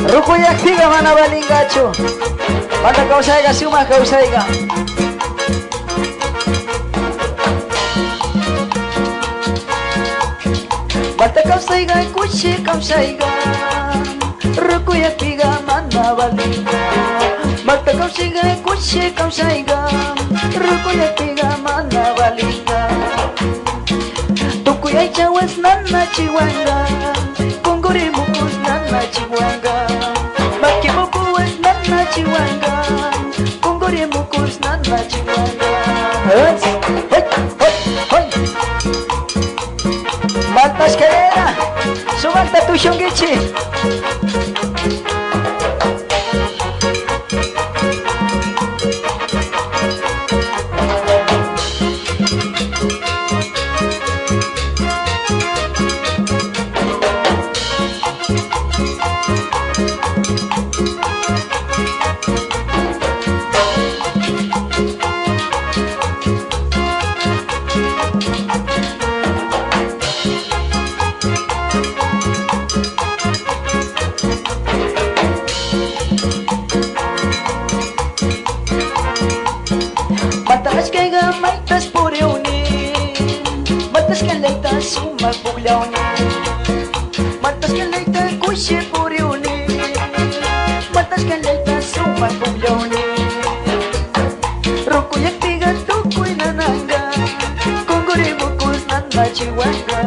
Rukuyak tiga mana balingacho. Mata kausaiga suma kausaiga. Mata kausaiga kuchi kausaiga. Rukuyak tiga mana balinga. Mata kausaiga kuchi kausaiga. Rukuyak tiga mana balinga. Tukuyay chawas nana chiwanga. Kunguri mukus nana chiwanga. Makimukus nana chiwanga. Kunguri mukus nana chiwanga. Hey, hey, hey. Maltas cadera, subanta tu shongichi. Matas que gamaitas por euni, matas que leita suma pugliauni, matas que leita kushi por euni, matas que leita suma pugliauni. Rukuyak tiga tukui nananga, kunguri mukus nana chiwanga.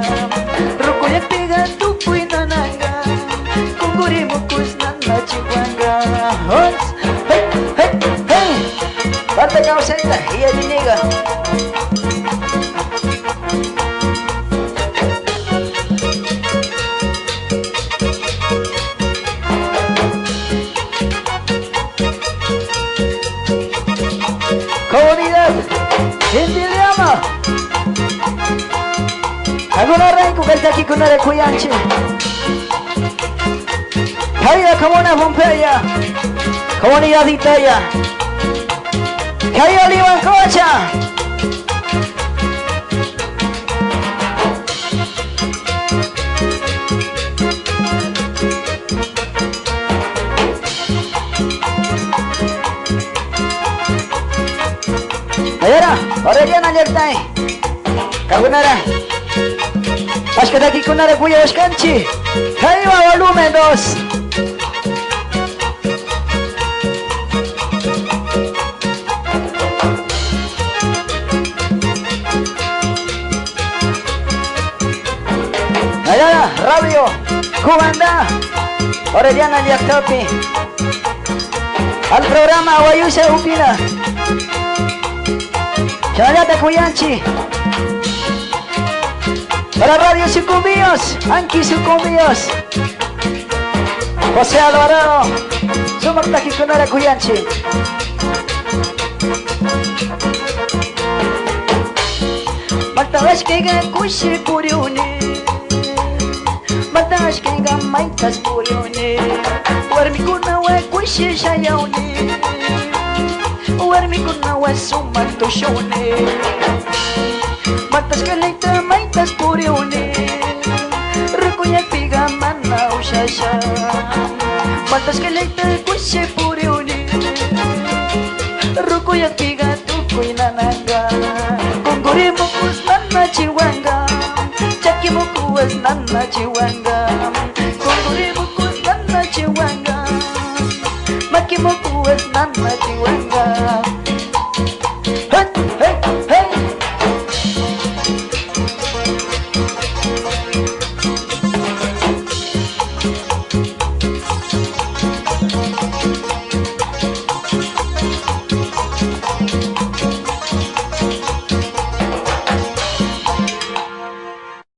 Rukuyak tiga tukui nananga, kunguri mukus nana chiwanga. Hey, hey, hey. Bata kausaiga, iya diniga. Comunidad, Indiliama. Alguna rey kukalta aquí con una kuyanchi. Kaya kamona Pompeya. Comunidad Italia. Kaya liwan kocha. Ayara, Orellana nyertai. Kagunara. Askada ki kunara kuya oskanchi. Kaya volumen 2. Ayala, Radio, Cubanda, Orellana Yaktopi. Al programa Guayusa Upina. Chanayata Cuyanchi. Para Radio Sucumbíos, Anki Sucumbíos. José Alvarado, Sumaktaki Kunara Cuyanchi. Matash Kega Kushi Kuriuni. Matash Kega Maitas Kuriuni. Warmikuna we Kushi Shayauni. Warmikuna we Sumanto Shone. Matas que leita maitas Kuriuni. Rukuyak piga mana ushasha. Matas que leita Kushi Kuriuni. Rukuyak piga Tukui nananga. Kunguri mukus nana chiwanga. Chaki mukus nana chiwanga. Kunguri mukus nana chiwanga. Maki mukus nana chiwanga. Hey, hey.